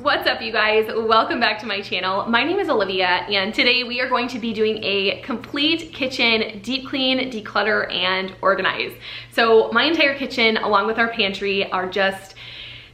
What's up, you guys? Welcome back to my channel. My name is Olivia, and today we are going to be doing a complete kitchen deep clean, declutter, and organize. So my entire kitchen, along with our pantry, are just,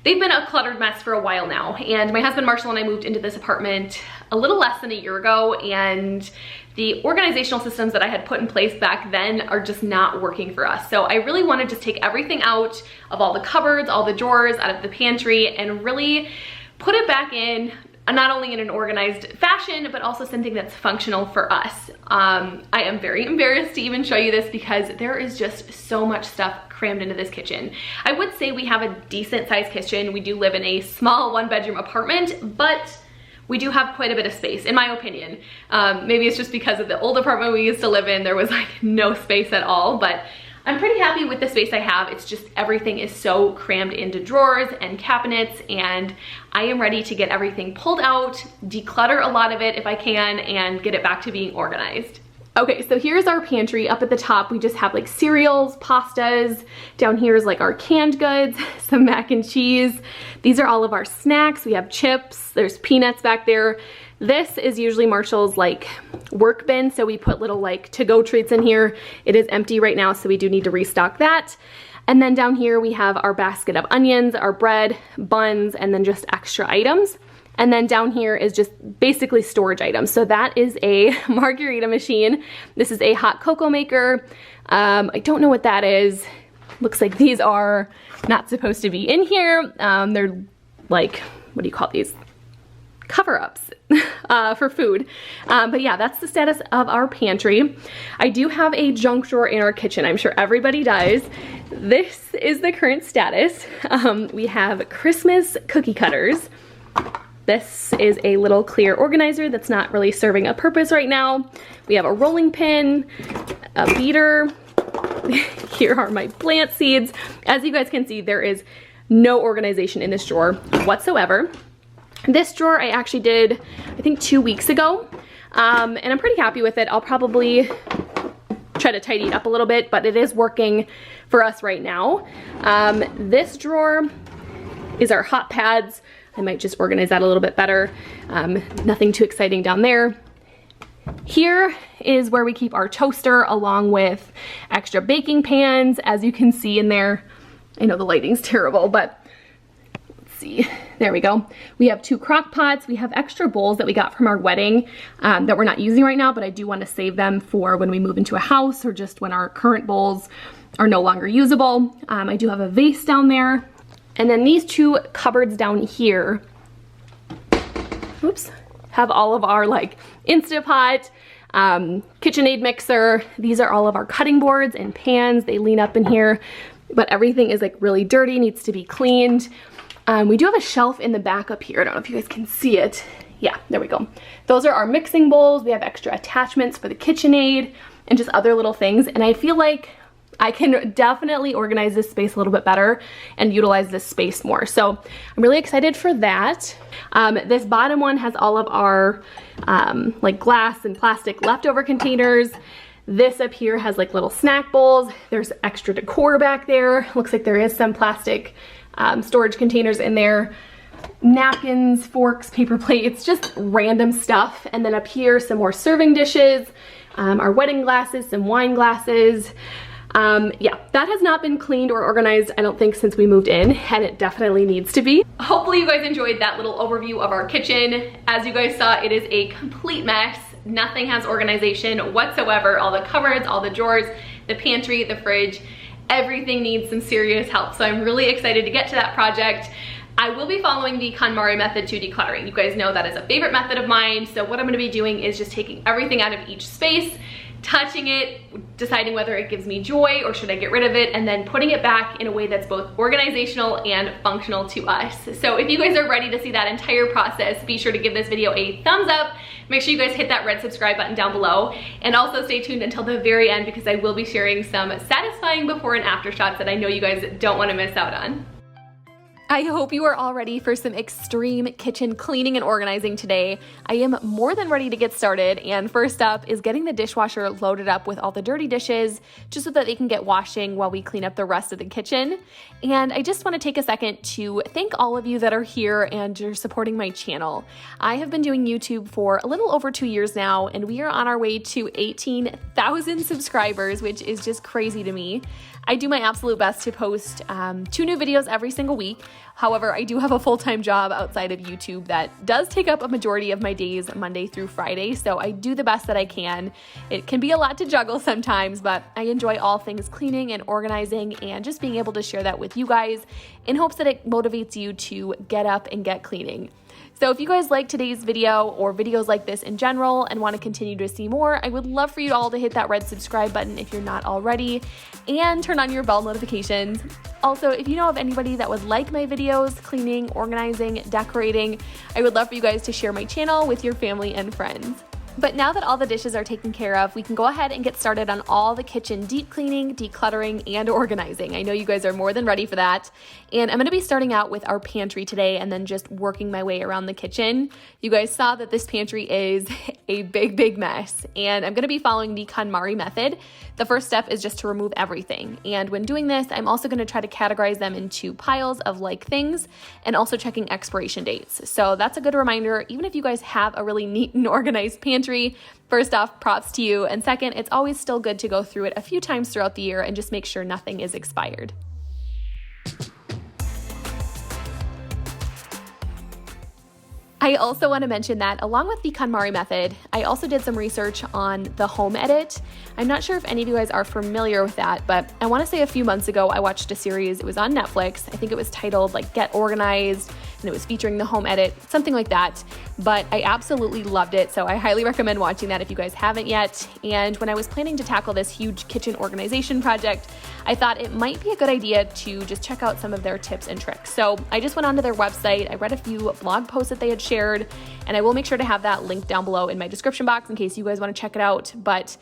they've been a cluttered mess for a while now. And my husband Marshall and I moved into this apartment a little less than a year ago, and the organizational systems that I had put in place back then are just not working for us. So I really want to just take everything out of all the cupboards, all the drawers, out of the pantry, and really put it back in, not only in an organized fashion, but also something that's functional for us. I am very embarrassed to even show you this because there is just so much stuff crammed into this kitchen. I would say we have a decent sized kitchen. We do live in a small 1-bedroom apartment, but we do have quite a bit of space, in my opinion. Maybe it's just because of the old apartment we used to live in, there was like no space at all, but I'm pretty happy with the space I have. It's just everything is so crammed into drawers and cabinets, and I am ready to get everything pulled out, declutter a lot of it if I can, and get it back to being organized. Okay, so here's our pantry. Up at the top, we just have like cereals, pastas. Down here is like our canned goods, some mac and cheese. These are all of our snacks. We have chips, there's peanuts back there. This is usually Marshall's like work bin, so we put little like to-go treats in here. It is empty right now, so we do need to restock that. And then down here we have our basket of onions, our bread, buns, and then just extra items. And then down here is just basically storage items. So that is a margarita machine. This is a hot cocoa maker. I don't know what that is. Looks like these are not supposed to be in here. They're like, what do you call these? Cover-ups for food. But yeah, that's the status of our pantry. I do have a junk drawer in our kitchen. I'm sure everybody does. This is the current status. We have Christmas cookie cutters. This is a little clear organizer that's not really serving a purpose right now. We have a rolling pin, a beater. Here are my plant seeds. As you guys can see, there is no organization in this drawer whatsoever. This drawer I actually did, I think 2 weeks ago, and I'm pretty happy with it. I'll probably try to tidy it up a little bit, but it is working for us right now. This drawer is our hot pads. I might just organize that a little bit better. Nothing too exciting down there. Here is where we keep our toaster along with extra baking pans, as you can see in there. I know the lighting's terrible, but let's see. There we go. We have 2 crock pots. We have extra bowls that we got from our wedding that we're not using right now, but I do want to save them for when we move into a house or just when our current bowls are no longer usable. I do have a vase down there. And then these 2 cupboards down here, oops, have all of our like Instapot, KitchenAid mixer. These are all of our cutting boards and pans. They lean up in here, but everything is like really dirty, needs to be cleaned. We do have a shelf in the back up here. I don't know if you guys can see it. Yeah, there we go. Those are our mixing bowls. We have extra attachments for the KitchenAid and just other little things. And I feel like I can definitely organize this space a little bit better and utilize this space more. So I'm really excited for that. This bottom one has all of our like glass and plastic leftover containers. This up here has like little snack bowls. There's extra decor back there. Looks like there is some plastic storage containers in there. Napkins, forks, paper plates, just random stuff. And then up here, some more serving dishes, our wedding glasses, some wine glasses. Yeah, that has not been cleaned or organized, I don't think, since we moved in, and it definitely needs to be. Hopefully you guys enjoyed that little overview of our kitchen. As you guys saw, it is a complete mess. Nothing has organization whatsoever. All the cupboards, all the drawers, the pantry, the fridge, everything needs some serious help. So I'm really excited to get to that project. I will be following the Konmari method to decluttering. You guys know that is a favorite method of mine. So what I'm gonna be doing is just taking everything out of each space, touching it, deciding whether it gives me joy or should I get rid of it, and then putting it back in a way that's both organizational and functional to us. So if you guys are ready to see that entire process, be sure to give this video a thumbs up. Make sure you guys hit that red subscribe button down below, and also stay tuned until the very end because I will be sharing some satisfying before and after shots that I know you guys don't want to miss out on. I hope you are all ready for some extreme kitchen cleaning and organizing today. I am more than ready to get started, and first up is getting the dishwasher loaded up with all the dirty dishes just so that they can get washing while we clean up the rest of the kitchen. And I just want to take a second to thank all of you that are here and you're supporting my channel. I have been doing YouTube for a little over 2 years now, and we are on our way to 18,000 subscribers, which is just crazy to me. I do my absolute best to post 2 new videos every single week. However, I do have a full-time job outside of YouTube that does take up a majority of my days Monday through Friday, so I do the best that I can. It can be a lot to juggle sometimes, but I enjoy all things cleaning and organizing and just being able to share that with you guys in hopes that it motivates you to get up and get cleaning. So if you guys like today's video or videos like this in general and want to continue to see more, I would love for you all to hit that red subscribe button if you're not already and turn on your bell notifications. Also, if you know of anybody that would like my videos, cleaning, organizing, decorating, I would love for you guys to share my channel with your family and friends. But now that all the dishes are taken care of, we can go ahead and get started on all the kitchen deep cleaning, decluttering, and organizing. I know you guys are more than ready for that. And I'm going to be starting out with our pantry today and then just working my way around the kitchen. You guys saw that this pantry is a big mess, and I'm going to be following the Konmari Method. The first step is just to remove everything. And when doing this, I'm also going to try to categorize them into piles of like things and also checking expiration dates. So that's a good reminder, even if you guys have a really neat and organized pantry. First off, props to you. And second, it's always still good to go through it a few times throughout the year and just make sure nothing is expired. I also want to mention that along with the Konmari Method, I also did some research on the home edit. I'm not sure if any of you guys are familiar with that, but I want to say a few months ago, I watched a series. It was on Netflix. I think it was titled like Get Organized, and it was featuring the home edit, something like that. But I absolutely loved it, so I highly recommend watching that if you guys haven't yet. And when I was planning to tackle this huge kitchen organization project, I thought it might be a good idea to just check out some of their tips and tricks. So I just went onto their website, I read a few blog posts that they had shared, and I will make sure to have that linked down below in my description box in case you guys want to check it out. But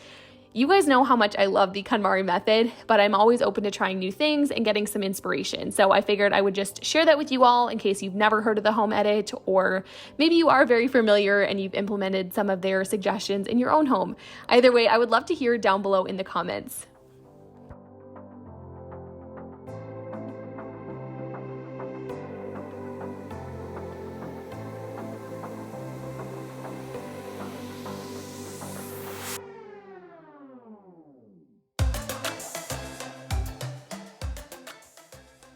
you guys know how much I love the Konmari Method, but I'm always open to trying new things and getting some inspiration. So I figured I would just share that with you all in case you've never heard of the home edit, or maybe you are very familiar and you've implemented some of their suggestions in your own home. Either way, I would love to hear down below in the comments.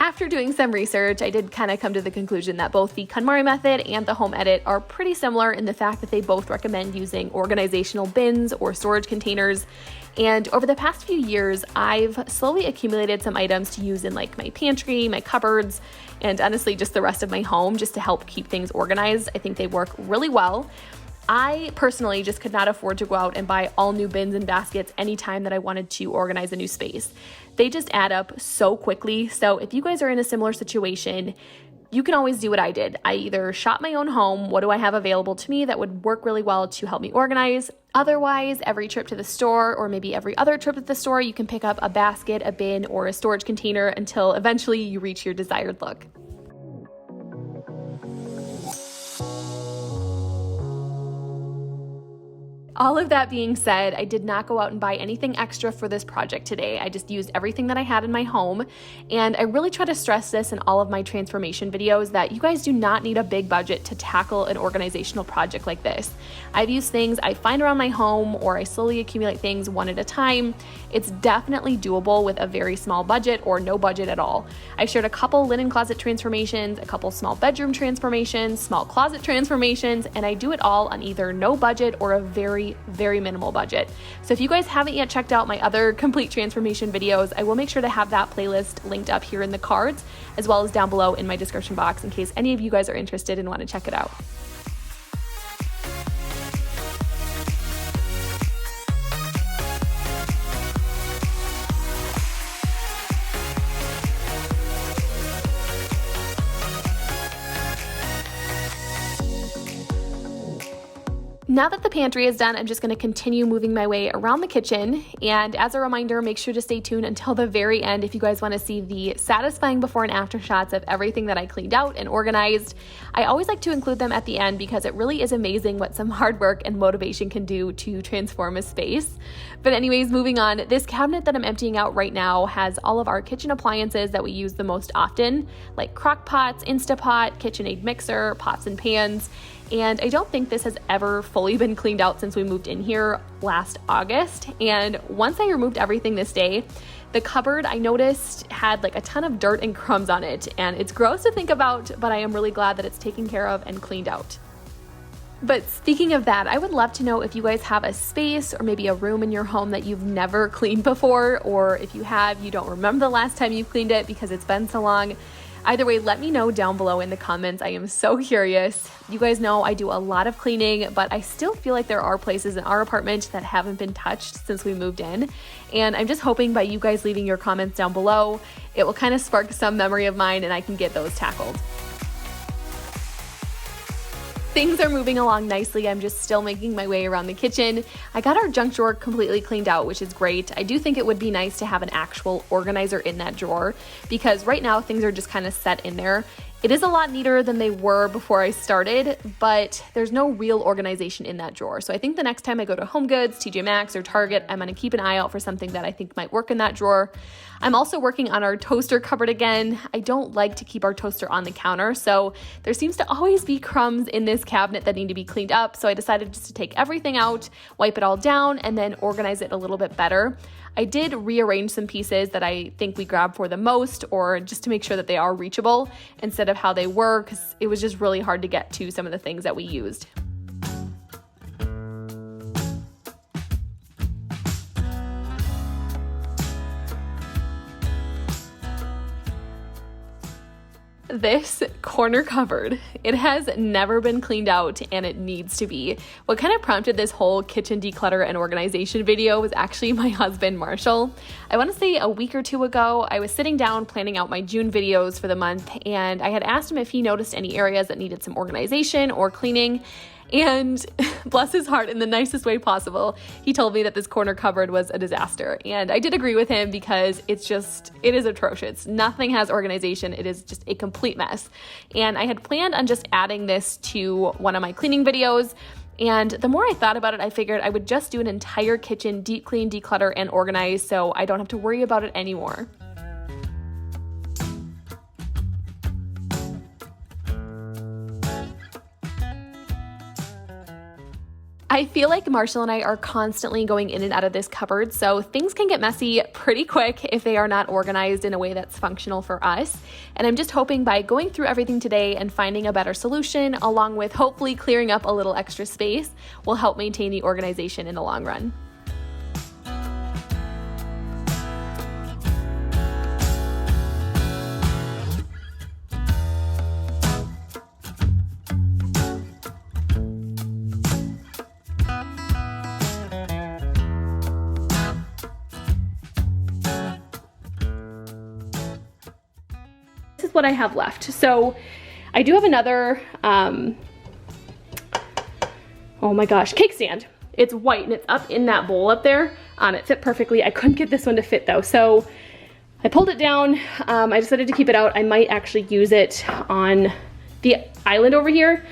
After doing some research, I did kind of come to the conclusion that both the Konmari Method and the home edit are pretty similar in the fact that they both recommend using organizational bins or storage containers. And over the past few years, I've slowly accumulated some items to use in like my pantry, my cupboards, and honestly just the rest of my home just to help keep things organized. I think they work really well. I personally just could not afford to go out and buy all new bins and baskets anytime that I wanted to organize a new space. They just add up so quickly. So if you guys are in a similar situation, you can always do what I did. I either shop my own home, what do I have available to me that would work really well to help me organize? Otherwise, every trip to the store or maybe every other trip to the store, you can pick up a basket, a bin, or a storage container until eventually you reach your desired look. All of that being said, I did not go out and buy anything extra for this project today. I just used everything that I had in my home, and I really try to stress this in all of my transformation videos that you guys do not need a big budget to tackle an organizational project like this. I've used things I find around my home, or I slowly accumulate things one at a time. It's definitely doable with a very small budget or no budget at all. I've shared a couple linen closet transformations, a couple small bedroom transformations, small closet transformations, and I do it all on either no budget or a very minimal budget. So if you guys haven't yet checked out my other complete transformation videos, I will make sure to have that playlist linked up here in the cards, as well as down below in my description box in case any of you guys are interested and want to check it out. Now that the pantry is done, I'm just going to continue moving my way around the kitchen. And as a reminder, make sure to stay tuned until the very end if you guys want to see the satisfying before and after shots of everything that I cleaned out and organized. I always like to include them at the end because it really is amazing what some hard work and motivation can do to transform a space. But anyways, moving on, this cabinet that I'm emptying out right now has all of our kitchen appliances that we use the most often, like crock pots, Instapot, KitchenAid mixer, pots and pans. And I don't think this has ever fully been cleaned out since we moved in here last August. And once I removed everything this day, the cupboard I noticed had like a ton of dirt and crumbs on it. And it's gross to think about, but I am really glad that it's taken care of and cleaned out. But speaking of that, I would love to know if you guys have a space or maybe a room in your home that you've never cleaned before, or if you have, you don't remember the last time you cleaned it because it's been so long. Either way, let me know down below in the comments. I am so curious. You guys know I do a lot of cleaning, but I still feel like there are places in our apartment that haven't been touched since we moved in. And I'm just hoping by you guys leaving your comments down below, it will kind of spark some memory of mine and I can get those tackled. Things are moving along nicely. I'm just still making my way around the kitchen. I got our junk drawer completely cleaned out, which is great. I do think it would be nice to have an actual organizer in that drawer because right now things are just kind of set in there. It is a lot neater than they were before I started, but there's no real organization in that drawer. So I think the next time I go to HomeGoods, TJ Maxx, or Target, I'm gonna keep an eye out for something that I think might work in that drawer. I'm also working on our toaster cupboard again. I don't like to keep our toaster on the counter, so there seems to always be crumbs in this cabinet that need to be cleaned up. So I decided just to take everything out, wipe it all down, and then organize it a little bit better. I did rearrange some pieces that I think we grabbed for the most, or just to make sure that they are reachable instead of how they were, because it was just really hard to get to some of the things that we used. This corner cupboard, it has never been cleaned out and it needs to be. What kind of prompted this whole kitchen declutter and organization video was actually my husband, Marshall. I want to say a week or two ago, I was sitting down planning out my June videos for the month and I had asked him if he noticed any areas that needed some organization or cleaning. And bless his heart, in the nicest way possible, he told me that this corner cupboard was a disaster. And I did agree with him because it is atrocious. Nothing has organization. It is just a complete mess. And I had planned on just adding this to one of my cleaning videos. And the more I thought about it, I figured I would just do an entire kitchen deep clean, declutter, and organize so I don't have to worry about it anymore. I feel like Marshall and I are constantly going in and out of this cupboard, so things can get messy pretty quick if they are not organized in a way that's functional for us. And I'm just hoping by going through everything today and finding a better solution, along with hopefully clearing up a little extra space, will help maintain the organization in the long run. What I have left. So I do have another, oh my gosh, cake stand. It's white and it's up in that bowl up there. It fit perfectly. I couldn't get this one to fit though. So I pulled it down. I decided to keep it out. I might actually use it on the island over here.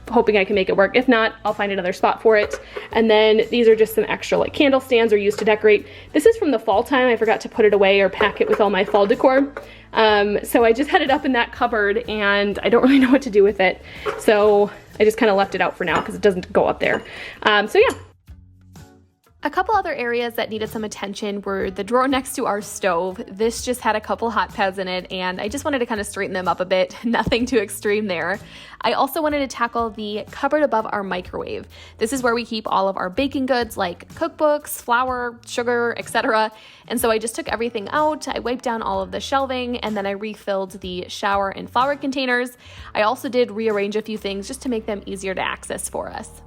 Hoping I can make it work. If not, I'll find another spot for it. And then these are just some extra like candle stands or used to decorate. This is from the fall time. I forgot to put it away or pack it with all my fall decor. So I just had it up in that cupboard and I don't really know what to do with it. So I just kind of left it out for now because it doesn't go up there. So yeah. A couple other areas that needed some attention were the drawer next to our stove. This just had a couple hot pads in it and I just wanted to kind of straighten them up a bit. Nothing too extreme there. I also wanted to tackle the cupboard above our microwave. This is where we keep all of our baking goods like cookbooks, flour, sugar, etc. And so I just took everything out. I wiped down all of the shelving and then I refilled the shower and flour containers. I also did rearrange a few things just to make them easier to access for us.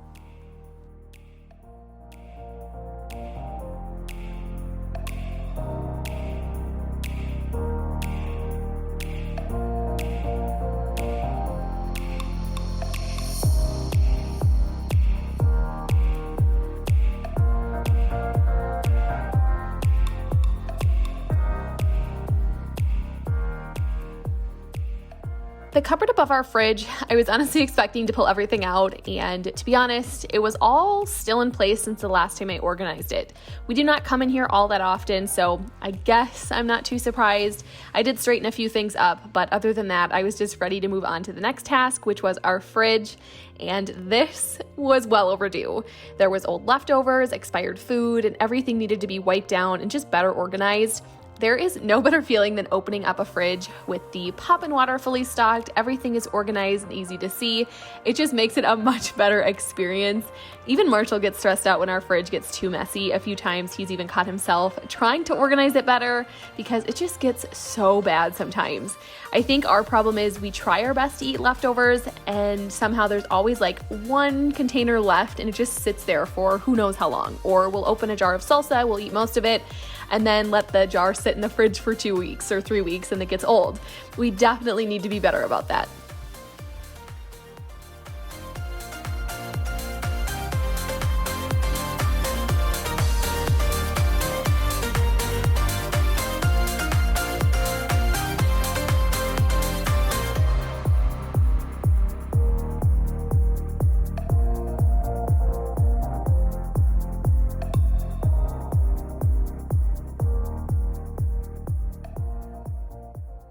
The cupboard above our fridge, I was honestly expecting to pull everything out, and to be honest, it was all still in place since the last time I organized it. We do not come in here all that often, so I guess I'm not too surprised. I did straighten a few things up, but other than that, I was just ready to move on to the next task, which was our fridge, and this was well overdue. There was old leftovers, expired food, and everything needed to be wiped down and just better organized. There is no better feeling than opening up a fridge with the pop-in water fully stocked. Everything is organized and easy to see. It just makes it a much better experience. Even Marshall gets stressed out when our fridge gets too messy. A few times he's even caught himself trying to organize it better because it just gets so bad sometimes. I think our problem is we try our best to eat leftovers and somehow there's always like one container left and it just sits there for who knows how long. Or we'll open a jar of salsa, we'll eat most of it, and then let the jar sit in the fridge for 2 weeks or 3 weeks and it gets old. We definitely need to be better about that.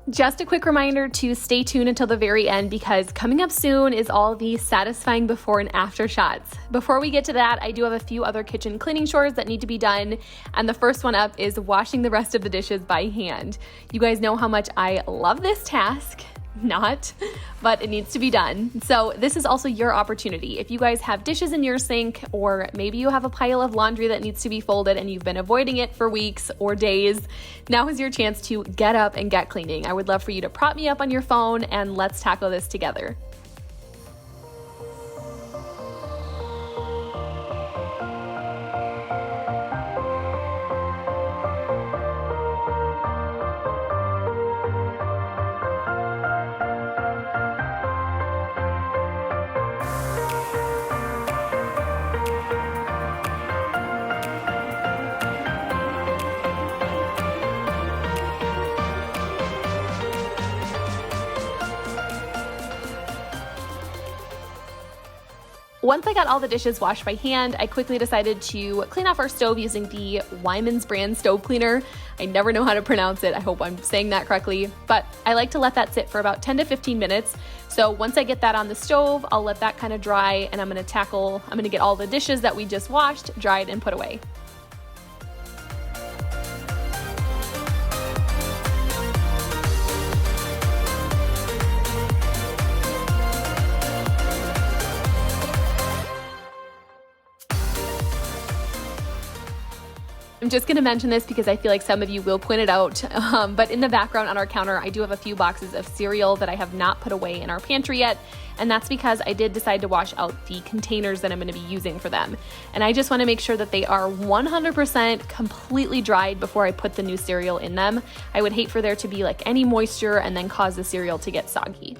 Just a quick reminder to stay tuned until the very end because coming up soon is all the satisfying before and after shots. Before we get to that, I do have a few other kitchen cleaning chores that need to be done, and the first one up is washing the rest of the dishes by hand. You guys know how much I love this task. Not, but it needs to be done. So this is also your opportunity. If you guys have dishes in your sink, or maybe you have a pile of laundry that needs to be folded and you've been avoiding it for weeks or days, now is your chance to get up and get cleaning. I would love for you to prop me up on your phone and let's tackle this together. Once I got all the dishes washed by hand, I quickly decided to clean off our stove using the Wyman's brand stove cleaner. I never know how to pronounce it. I hope I'm saying that correctly, but I like to let that sit for about 10 to 15 minutes. So once I get that on the stove, I'll let that kind of dry and I'm gonna get all the dishes that we just washed, dried, and put away. I'm just going to mention this because I feel like some of you will point it out, but in the background on our counter, I do have a few boxes of cereal that I have not put away in our pantry yet, and that's because I did decide to wash out the containers that I'm going to be using for them. And I just want to make sure that they are 100% completely dried before I put the new cereal in them. I would hate for there to be like any moisture and then cause the cereal to get soggy.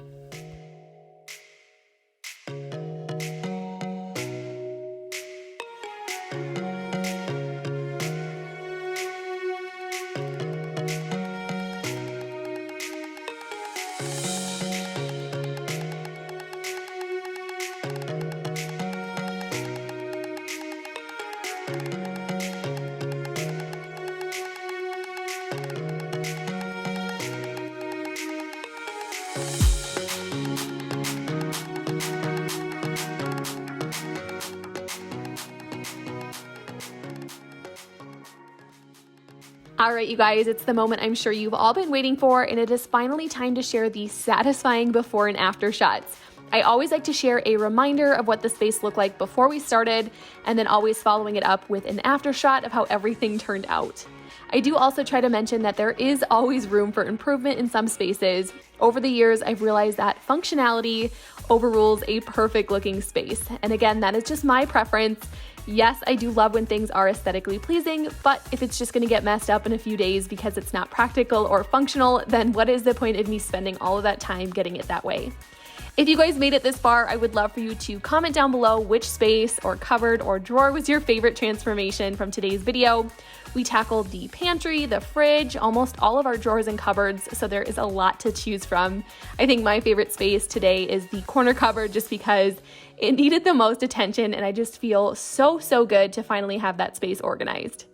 All right, you guys, it's the moment I'm sure you've all been waiting for, and it is finally time to share the satisfying before and after shots. I always like to share a reminder of what the space looked like before we started, and then always following it up with an after shot of how everything turned out. I do also try to mention that there is always room for improvement in some spaces. Over the years, I've realized that functionality overrules a perfect looking space. And again, that is just my preference. Yes, I do love when things are aesthetically pleasing, but if it's just gonna get messed up in a few days because it's not practical or functional, then what is the point of me spending all of that time getting it that way? If you guys made it this far, I would love for you to comment down below which space or cupboard or drawer was your favorite transformation from today's video. We tackled the pantry, the fridge, almost all of our drawers and cupboards, so there is a lot to choose from. I think my favorite space today is the corner cupboard just because it needed the most attention, and I just feel so good to finally have that space organized.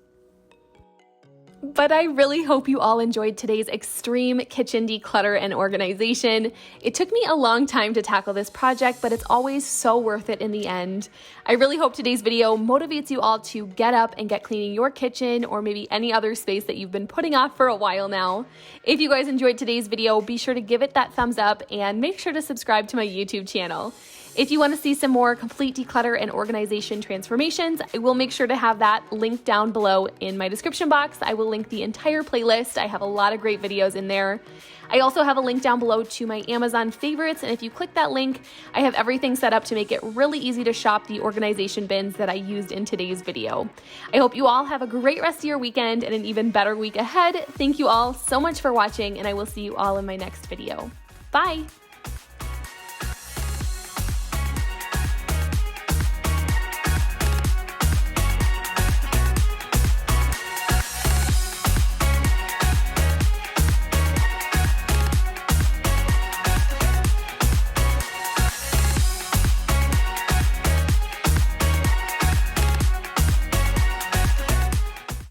But I really hope you all enjoyed today's extreme kitchen declutter and organization. It took me a long time to tackle this project, but it's always so worth it in the end. I really hope today's video motivates you all to get up and get cleaning your kitchen or maybe any other space that you've been putting off for a while now. If you guys enjoyed today's video, be sure to give it that thumbs up and make sure to subscribe to my YouTube channel. If you want to see some more complete declutter and organization transformations, I will make sure to have that linked down below in my description box. I will link the entire playlist. I have a lot of great videos in there. I also have a link down below to my Amazon favorites, and if you click that link, I have everything set up to make it really easy to shop the organization bins that I used in today's video. I hope you all have a great rest of your weekend and an even better week ahead. Thank you all so much for watching, and I will see you all in my next video. Bye!